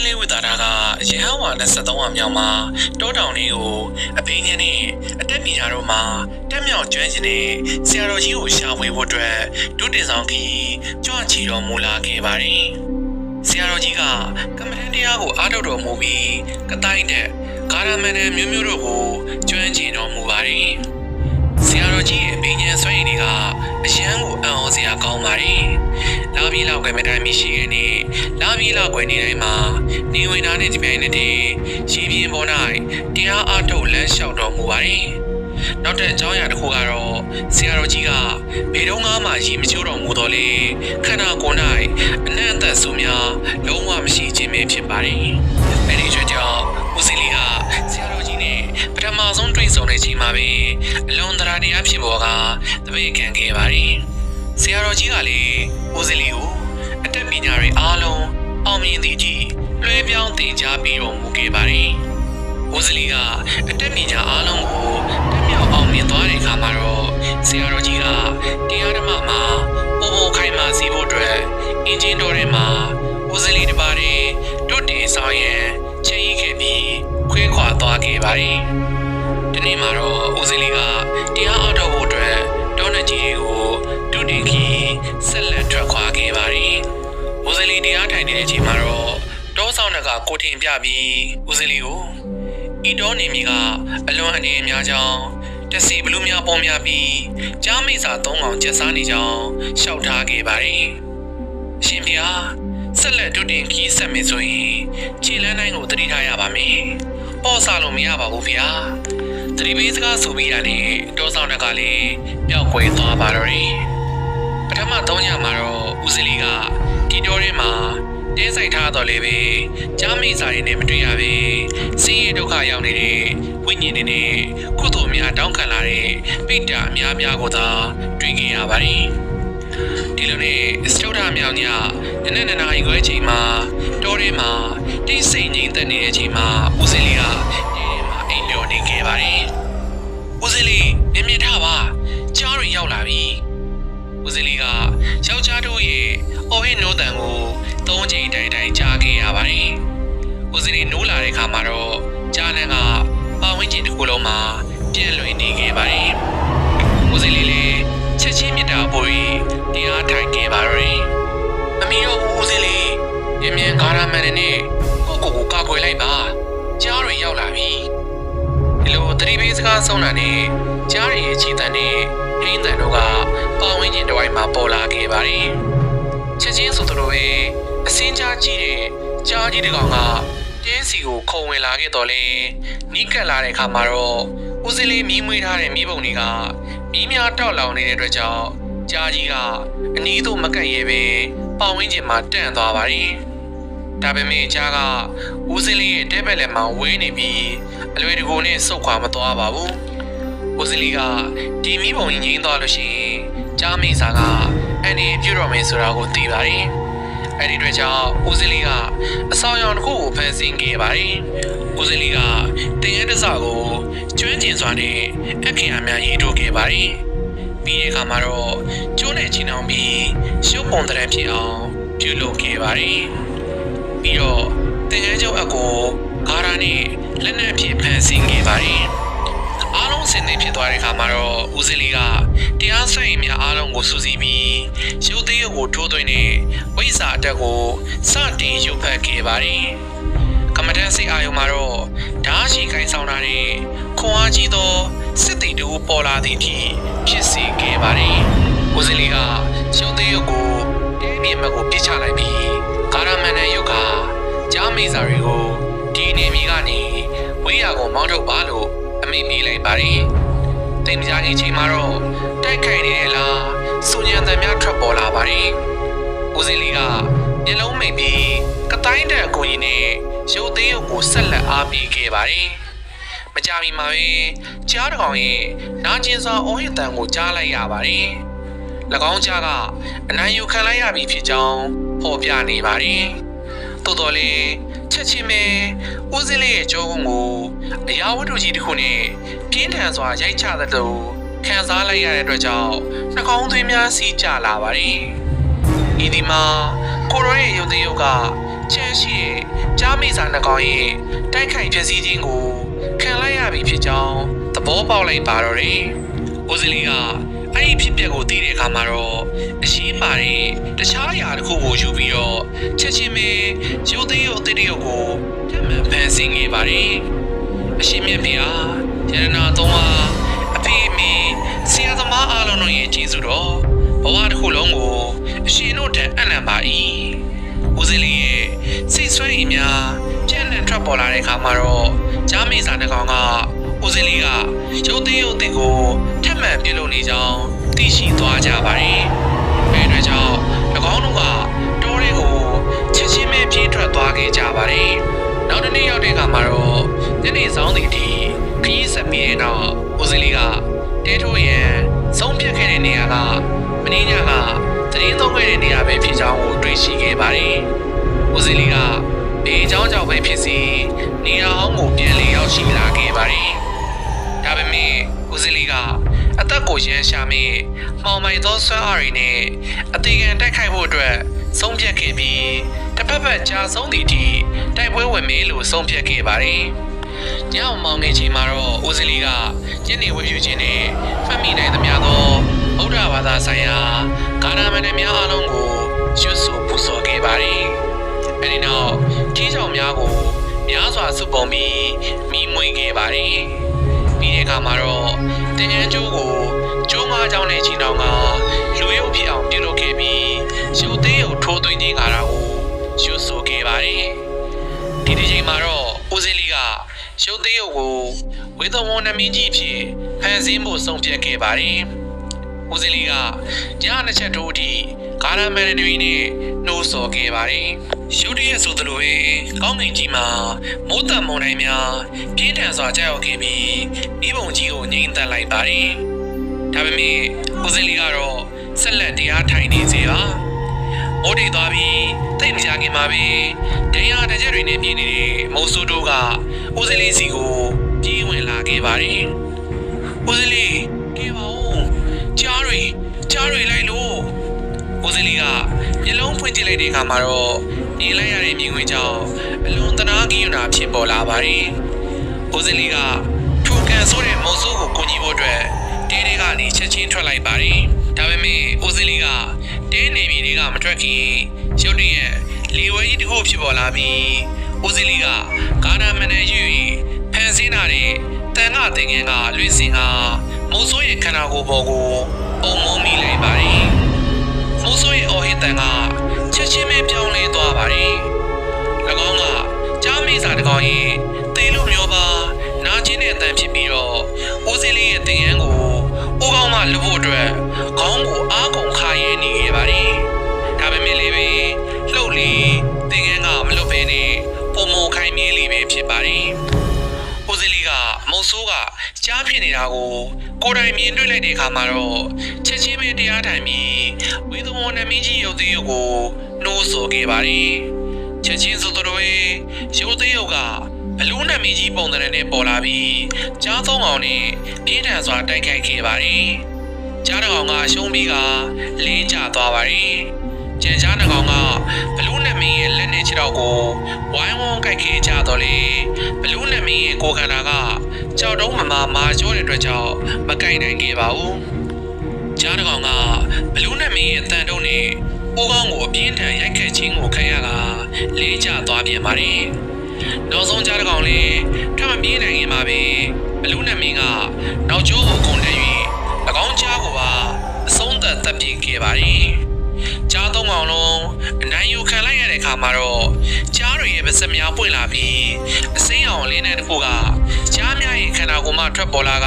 လေးဝိတာရကရဟန်းဝါ23ဝမြောက်မှာတောတောင်လေးကိုအဘိညာဉ်နဲ့အတက်ပညာတို့မှာတက်မြောက်ကျွမ်းကျင်တဲ့ဆရာတော်ကြီးကိုရှာဖွေဖို့အတွက်ဒုတင်ဆောင်ကြီးကြွချီတော်မူလာခဲ့ပါတယ်။ဆရာတော်ကြီးကကမ္မဋ္ဌာန်းတရားကိုအားထုတ်တော်မူပြီးကတိုင်းတဲ့ဂါရမဏေမျိုးမျိုးတို့ကိုကျွမ်းကျင်တော်မူပါတယ်။ဆရာတော်ကြီးရဲ့အဘိညာဉ်စွမ်းရည်တွေကအရန်ကိုအံ့ဩစရာကောင်းပါတယ်။လာပြီးလောက်ကွယ်မတိုင်မီရှိရဲ့နေ့လာပြီးလောက်ကွယ်နေတိုင်းမှာနေဝင်သားနဲ့ဒီပြိုင်နဲ့တည်းရည်ပြင်းပေါ်၌တရားအားထုတ်လမ်းလျှောက်တော်မူပါတယ်။နောက်တဲ့အကြောင်းအရာတစ်ခုကတော့ဆရာတော်ကြီးကဘယ်တော့မှရည်မချိုးတော်မူတော့လေခန္ဓာကိုယ်၌အနံ့အသက်ဆိုများလုံးဝမရှိခြင်းပဲဖြစ်ပါတယ်။အဲဒီကြောင့်ဦးစီလီကဆရာတော်ကြီးနဲ့ပထမဆုံးတွေ့ဆုံတဲ့ချိန်မှာပဲအလွန်တရားတရားဖြစ်ပေါ်ကတပည့်ခံခဲ့ပါတယ်။ဆရာတော်ကြီးကလည်းဦးစီလီကိုအတက်ပညာတွေအားလုံးအောင်မြင်သည့်ကြီးလွှဲပြောင်းသင်ကြားပြီးတော်မူခဲ့ပါတယ်။ဦးစီလီကအတက်ပညာအားလုံးကိုတက်မြောက်အောင်မြင်သွားတဲ့အခါမှာတော့ဆရာတော်ကြီးကတရားဓမ္မမှာပုံပုံခိုင်မာစီဖို့အတွက်အင်ဂျင်တော်ထဲမှာဦးစီလီတစ်ပါးတည်းတွတ်တင်ဆောင်ရန်ချိန်ရခဲ့ပြီးခွဲခွာသွားခဲ့ပါတယ်။ဒီနေ့မှာတော့ဦးစီလီကတရားအားထုတ်ဖို့အတွက်တောနကြီးကိုတွတ်တင်ခီဆက်လက်ထွက်ခွာခဲ့ပါတယ်။ဦးစီလီတရားထိုင်နေတဲ့အချိန်မှာတော့တောဆောင်ကကိုထင်ပြပြီးဦးစီလီကိုဤတောနေမီကအလွန်အနေအများကြောင်းတစီဘလူးများပေါ်များပြီးကြားမိစာ3កောင်ကျက်စားနေကြောင်းရှောက်ထားခဲ့ပါတယ်။ရှင်ဗျာဆက်လက်တွတ်တင်ခီးဆက်မယ်ဆိုရင်ခြေလမ်းတိုင်းကိုတတိထားရပါမယ်။ပေါ့စားလို့မရပါဘူးဗျာ။သတိပေးစကားဆိုပြီးတာနဲ့တောဆောင်ကလည်းပျောက်ကွယ်သွားပါတော့တယ်။ပထမ3ညမှာတော့ဦးစလီကဒီတောထဲမှာတဲဆိုင်ထားတော့လေပဲကြားမိစာတွေနဲ့မတွေ့ရပဲဆင်းရဲဒုက္ခရောက်နေတဲ့ဝိညာဉ်တွေနဲ့ကုသိုလ်များတောင်းခံလာတဲ့ပိဋ္ဌာအများပြားကိုသာတွေ့ခဲ့ရပါတယ်ဒီလိုနဲ့စတုဒ္ဓမြောင်ညနည်းနည်းနာရီခွဲချိန်မှာတောထဲမှာတိတ်ဆိတ်ငြိမ်သက်နေတဲ့အချိန်မှာဦးစလီကနေမှာအိမ်လျော်နေခဲ့ပါတယ်ဦးစလီမြင်မြင်ထားပါကြားတွေရောက်လာပြီဦးစလီကယောက်ျားတို့ရဲ့အော်ဟစ်နိုးတန်ကို3ချိန်တိုင်ကြားခဲ့ရပါတယ်။ဦးစလီနိုးလာတဲ့အခါမှာတော့ကြားလန်းကပတ်ဝန်းကျင်တစ်ခုလုံးမှာပြန့်လွင်နေခဲ့ပါတယ်။ဦးစလီလည်းချက်ချင်းမြတ်တာပို့ပြီးတရားထိုင်ခဲ့ပါတော့တယ်။အမီတို့ဦးစလီမြင်မြန်ဂါရမန်နဲ့ကိုကာကွယ်လိုက်ပါ။ကြားတွေရောက်လာပြီ။ဒီလိုသတိပေးစကားဆုံးတာနဲ့ကြားရရဲ့ခြေတံနဲ့ဟင်းတန်တို့ကပတ်ဝန်းကျင်တစ်ဝိုက်မှာပေါ်လာခဲ့ပါတယ်။ချက်ချင်းဆိုသလိုပဲအစင်းကြားကြီးတဲ့ကြားကြီးတစ်ကောင်ကတင်းစီကိုခုံဝင်လာခဲ့တော့လေနီးကပ်လာတဲ့အခါမှာတော့ဦးစလီမီးမွေးထားတဲ့မီးပုံတွေကမီးများတောက်လောင်နေတဲ့အတွက်ကြောင့်ကြားကြီးကအနီးသို့မကပ်ရဲပဲပတ်ဝန်းကျင်မှာတန့်သွားပါတယ်။ဒါပေမဲ့ကြားကဦးစလီရဲ့တဲဘက်လက်မှာဝေးနေပြီးအလွယ်တကူနဲ့ဆုတ်ခွာမသွားပါဘူး။ဦးစလီကဒီမီးပုံကြီးငိမ့်သွားလို့ရှိရင်ကြားမိစာကအန်ဒီပြုတ်တော်မယ်ဆိုတာကိုသိပါတယ်။အဲဒီအတွက်ကြောင့်ဦးစလီကအဆောင်ရောင်တစ်ခုကိုဖန်ဆင်းခဲ့ပါတယ်။ဦးစလီကတင်ရဲတစကိုကျွမ်းကျင်စွာနဲ့အခရာများရေးထုတ်ခဲ့ပါတယ်။ပြီးတဲ့အခါမှာတော့ကျိုးနဲ့ချီနှောင်ပြီးရှုပ်ပုံတရံဖြစ်အောင်ပြုလုပ်ခဲ့ပါတယ်။ပြီးတော့တင်ရဲကျောက်အကိုဂါရာနဲ့လက်နက်ဖြစ်ဖန်ဆင်းခဲ့ပါတယ်။အားလုံးစင်နေဖြစ်သွားတဲ့အခါမှာတော့ဦးစလီကတရားစွဲရင်များအားလုံးကိုစုစည်းပြီးရုပ်သေးရုပ်ကိုထိုးသွင်းတဲ့ဝိဇ္ဇာအတက်ကိုစတင်ရုပ်ဖက်ခဲ့ပါတယ်။ကမ္မဋ္ဌာန်းစိတ်အာယုံမှာတော့ဓာတ်ရှိကိုင်းဆောင်တာနဲ့ခွန်အားကြီးသောစစ်တီတူပေါ်လာသည့်အထိဖြစ်စေခဲ့ပါတယ်။ဦးစလီကရုပ်သေးရုပ်ကိုတဲမြေမက်ကိုပြစ်ချလိုက်ပြီးဂါရမန်နဲ့ရုပ်ကကြားမိစာတွေကိုဒီနေမီကနေဝေးရကိုမောင်းထုတ်ပါလို့အမိန့်ပေးလိုက်ပါတယ်။တင်မကြခင်ချိန်မှာတော့တိုက်ခိုက်နေတယ်လားစူညံတံများထွက်ပေါ်လာပါတယ်။ဦးစလီကမျက်လုံးမိတ်ပြီးကတိုင်းတဲ့အကူကြီးနဲ့ရုပ်သေးရုပ်ကိုဆက်လက်အားပေးခဲ့ပါတယ်။မကြမီမှာပဲကြားတစ်ကောင်ရဲ့နာကျင်စွာအော်ဟစ်တံကိုကြားလိုက်ရပါတယ်။၎င်းကြားကအနိုင်ယူခံလိုက်ရပြီဖြစ်ကြောင်းဖော်ပြနေပါတယ်။သို့တော်လည်းချက်ချင်းပဲဦးစလီရဲ့ကြောကုန်းကိုအရာဝတ္ထုကြီးတစ်ခုနဲ့ပြင်းထန်စွာရိုက်ချသလိုခံစားလိုက်ရတဲ့အတွက်ကြောင့်နှာခေါင်းသွေးများစီးကျလာပါတယ်။ဤဒီမှာကိုရိုရဲ့ရုပ်သေးရုပ်ကချမ်းရှိရဲ့ကြား ကြားမိစာနှကောင်ရဲ့တိုက်ခိုက်ဖြစ်စည်းခြင်းကိုခံလိုက်ရပြီဖြစ်ကြောင်းသဘောပေါက်လိုက်ပါတော့တယ်။ဦးစလီကအဲ့ဒီဖြစ်ပျက်ကိုသိတဲ့အခါမှာတော့အရေးပါတဲ့တခြားအရာတစ်ခုကိုယူပြီးတော့ချက်ချင်းပဲရုပ်သေးရုပ်သေးတရုပ်ကိုတမန်ဖန်ဆင်းခဲ့ပါတယ်။အရှင်မြတ်ဖေဟာယရနာသုံးပါအဖေအမေဆရာသမားအားလုံးတို့ရဲ့ကျေးဇူးတော်ဘဝတစ်ခုလုံးကိုအရှင်တို့ထံအံ့နံပါ၏ဦးစလီရဲ့စိတ်ဆွဲရည်များကျန်တဲ့ထွက်ပေါ်လာတဲ့အခါမှာတော့ကြားမိစာနှကောင်ကဦးစလီကရုပ်သေးရုပ်သေးကိုထပ်မံပြုလုပ်နေကြောင်းသိရှိသွားကြပါတယ်။အဲဒါကြောင့်၎င်းတို့ကတိုးရဲကိုချက်ချင်းပဲပြေးထွက်သွားခဲ့ကြပါတယ်။နောက်တစ်နေ့ရောက်တဲ့အခါမှာတော့ညနေဆောင်သည့်အထိခရီးဆက်ပြီးတဲ့နောက်ဦးစလီကတဲထိုးရန်ဆုံးဖြတ်ခဲ့တဲ့နေရာကမင်းညကသတင်းသုံးခဲ့တဲ့နေရာပဲဖြစ်ကြောင်းကိုတွေ့ရှိခဲ့ပါတယ်။ဦးစလီကဘေးအကြောင်းကြောင့်ပဲဖြစ်စီနေရာအောင်ကိုပြန်လည်ရောက်ရှိလာခဲ့ပါတယ်။ဒါပေမဲ့ဦးစလီကအသက်ကိုရန်ရှာမိမှောင်မိုင်သောဆွမ်းအားတွေနဲ့အသေးခံတိုက်ခိုက်ဖို့အတွက်ဆုံးဖြတ်ခဲ့ပြီးတစ်ဖက်ဖက်ကြာဆုံးသည့်အထိတိုက်ပွဲဝင်မေးလို့ဆုံးဖြတ်ခဲ့ပါတယ်။ညောင်မောင်ငယ်ချိန်မှာတော့ဦးစလီကညနေဝတ်ပြုခြင်းနဲ့ဖတ်မိနိုင်သမျှသောဗုဒ္ဓဘာသာဆိုင်ရာဂါရမဏေများအလုံးကိုရွတ်ဆိုပူဇော်ခဲ့ပါတယ်။အဲဒီနောက်ကြီးချောင်များကိုများစွာစုပုံပြီးမိမွေးခဲ့ပါတယ်။ပြီးတဲ့အခါမှာတော့တင်ငန်းကျိုးကိုကျိုးငါးချောင်းနဲ့ချီနှောင်းကလူရုပ်ဖြစ်အောင်ပြုလုပ်ခဲ့ပြီးရုပ်သေးရုပ်ထိုးသွင်းခြင်းကားကိုရွတ်ဆိုခဲ့ပါတယ်။ဒီချိန်မှာတော့ဦးစလီကရုပ်သေးရုပ်ကိုဝေသဝနမင်းကြီးဖြစ်ဖန်ဆင်းဖို့ဆုံးဖြတ်ခဲ့ပါတယ်။ဦးစလီကညနှစ်ချက်ထိုးအထိဂါရမဏေတွေနဲ့နှိုးဆော်ခဲ့ပါတယ်။ရုတ်တရက်ဆိုသလိုပဲကောင်းကင်ကြီးမှာမိုးတံမုန်တိုင်းများပြင်းထန်စွာကြောက်ခဲ့ပြီးဤပုံကြီးကိုငြိမ်သက်လိုက်ပါတယ်။ဒါပေမဲ့ဦးစလီကတော့ဆက်လက်တရားထိုင်နေစေပါ။မိုးတိတ်သွားပြီးတိတ်မကြခင်မှာပဲတရားတစ်ချက်တွေနဲ့ပြည်နေတဲ့မုံဆိုးတို့ကဦးစလီစီကိုပြေးဝင်လာခဲ့ပါတယ်။ဦးစလီကေပါဦးကြားတွေလိုက်လို့ဦးစလီကမျက်လုံးဖွင့်ကြည့်လိုက်တဲ့အခါမှာတော့မြင်လိုက်ရတဲ့မြင်ကွင်းကြောင့်အလွန်တနာကိယနာဖြစ်ပေါ်လာပါတယ်။ဦးစလီကထိုကန်ဆိုးတဲ့မုံဆိုးကိုကိုကြီးဖို့အတွက်တဲတဲကနေချက်ချင်းထွက်လိုက်ပါတယ်။ဒါပေမဲ့ဦးစလီကတဲနေပြည်တွေကမထွက်ခင်ရုတ်တရက်လေဝဲကြီးတစ်ခုဖြစ်ပေါ်လာပြီးဦးစလီကဂါရမဏေရွေဖန်ဆင်းလာတဲ့တန်ခါတင်ငန်းကလွှင့်စင်ဟာမုံဆိုးရဲ့ခန္ဓာကိုယ်ပေါ်ကိုပုံမုံမိလိုက်ပါတယ်။မုံဆိုးရဲ့အော်ဟစ်တန်ကချက်ချင်းပဲပြောင်းလဲသွားပါတယ်။၎င်းကကြားမိစာတစ်ကောင်ရဲ့သေလို့မျိုးပါနာကျင်တဲ့အတန်ဖြစ်ပြီးတော့ဦးစလီရဲ့တင်ငန်းကိုဦးကောင်းမှလွတ်ဖို့အတွက်ခေါင်းကိုအားကုန်ခါရဲနေခဲ့ပါတယ်။ဒါပေမဲ့လည်းပဲလှုပ်လေတင်ငန်းကမလွတ်ဘဲနဲ့ပုံမခိုင်းမြဲလေးပဲဖြစ်ပါတယ်။ဦးစလီကမုံဆိုးကကြားဖြစ်နေတာကိုကိုယ်တိုင်မြင်တွေ့လိုက်တဲ့အခါမှာတော့ချက်ချင်းပဲတရားထိုင်ပြီးဝေသဝနမင်းကြီးရုပ်သေးရုပ်ကိုနှိုးဆော်ခဲ့ပါတယ်။ချက်ချင်းဆိုတော့ရုပ်သေးရုပ်ကဘလူးနမင်းကြီးပုံစံနဲ့ပေါ်လာပြီးကြားသုံးအောင်နဲ့ပြင်းထန်စွာတိုက်ခိုက်ခဲ့ပါတယ်။ကြားတစ်ကောင်ကရှုံးပြီးကလင်းကျသွားပါတယ်။ကြံကြားတစ်ကောင်ကဘလူးနမင်းရဲ့လက်နဲ့ခြေထောက်ကိုဝိုင်းဝန်းကိုက်ခဲကြတော့လေဘလူးနမင်းရဲ့ကိုယ်ခန္ဓာကကြောက်တုံးမာကျောတဲ့အတွက်ကြောင့်မကိုက်နိုင်ခဲ့ပါဘူး။ကြားတစ်ကောင်ကဘလူးနမင်းရဲ့တန်တုံးနဲ့ဦးကောင်းကိုအပြင်းထန်ရိုက်ခတ်ခြင်းကိုခံရကလေးကျသွားပြန်ပါတယ်။နောက်ဆုံးကြားတစ်ကောင်လည်းထပ်မပြေးနိုင်ခင်မှာပဲဘလူးနမင်းကနောက်ကျိုးကိုခုန်တက်၍၎င်းကြားကိုပါအဆုံးသတ်တပ်ပြစ်ခဲ့ပါတယ်။ကြားသုံးကောင်လုံးအနိုင်ယူခံလိုက်ရတဲ့အခါမှာတော့ကြားတွေရဲ့ပါးစပ်များပွင့်လာပြီးအစိမ်းအောင်လင်းတဲ့တစ်ခုကကြားများရဲ့ခန္ဓာကိုယ်မှထွက်ပေါ်လာက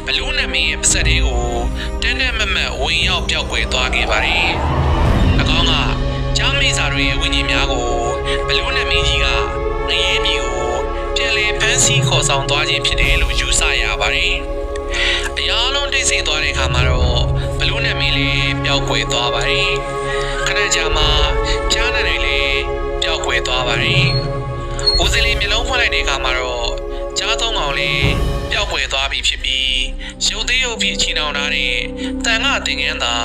ဘလူးနမင်းရဲ့ပါးစပ်တွေကိုတန်းတန်းမမတ်ဝင်ရောက်ပြောက်ကွယ်သွားခဲ့ပါတယ်။၎င်းကကြားမိစာတွေရဲ့ဝိညာဉ်များကိုဘလူးနမင်းကြီးကငရဲမြေကိုပြန်လည်ဖမ်းဆီးခေါ်ဆောင်သွားခြင်းဖြစ်တယ်လို့ယူဆရပါတယ်။အရာလုံးတိတ်ဆိတ်သွားတဲ့အခါမှာတော့ဘလူးနမင်းလေးပျောက်ကွယ်သွားပါတယ်။ခဏကြာမှကြားနေတယ်လေပျောက်ကွယ်သွားပါတယ်။ဦးစလီမျိုးလုံးဖွင့်လိုက်တဲ့အခါမှာတော့ကြားသုံးကောင်လေးပျောက်ကွယ်သွားပြီဖြစ်ပြီးရုပ်သေးရုပ်ဖြစ်ချီနှောင်ထားတဲ့တန်ခါတင်ငန်းသာ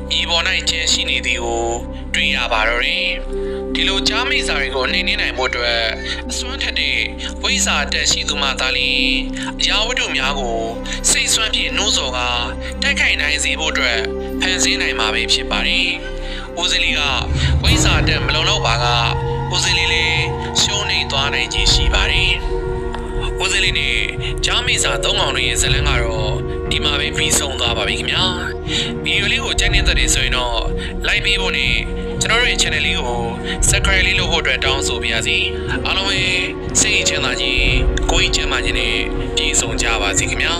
မြေပေါ်၌ကျန်ရှိနေသည်ကိုတွေ့ရပါတော့တယ်။ ဒီလိုကြားမိစာတွေကိုနှိမ့်နှင်းနိုင်ဖို့အတွက်အစွမ်းထက်တဲ့ဝိဇ္ဇာတက်ရှိသူမှသာလျှင်အရာဝတ္ထုများကိုစိတ်ဆွမ်းဖြင့်နှိုးဆော်ကတိုက်ခိုက်နိုင်စေဖို့အတွက်ဖန်ဆင်းနိုင်မှာပဲဖြစ်ပါတယ်။ဦးစင်းလေးကဝိဇ္ဇာတက်မလုံလောက်ပါကဦးစင်းလေးလည်းရှုံးနေသွားနိုင်ခြင်းရှိပါတယ်။ဦးစင်းလေးနဲ့ကြားမိစာ၃កောင်တွေရဲ့ဇာတ်လမ်းကတော့ဒီမှာပဲပြီးဆုံးသွားပါပြီခင်ဗျာ။ဗီဒီယိုလေးကိုကြိုက်နေတဲ့ဆိုရင်တော့ like ပေးဖို့နဲ့ကျွန်တော်တို့ရဲ့ channel လေးကို subscribe လေးလုပ်ဖို့အတွက်တောင်းဆိုပါရစေအားလုံးပဲစိတ်ချမ်းသာခြင်းကိုယ်ချမ်းသာခြင်းနဲ့ပြည့်စုံကြပါစေခင်ဗျာ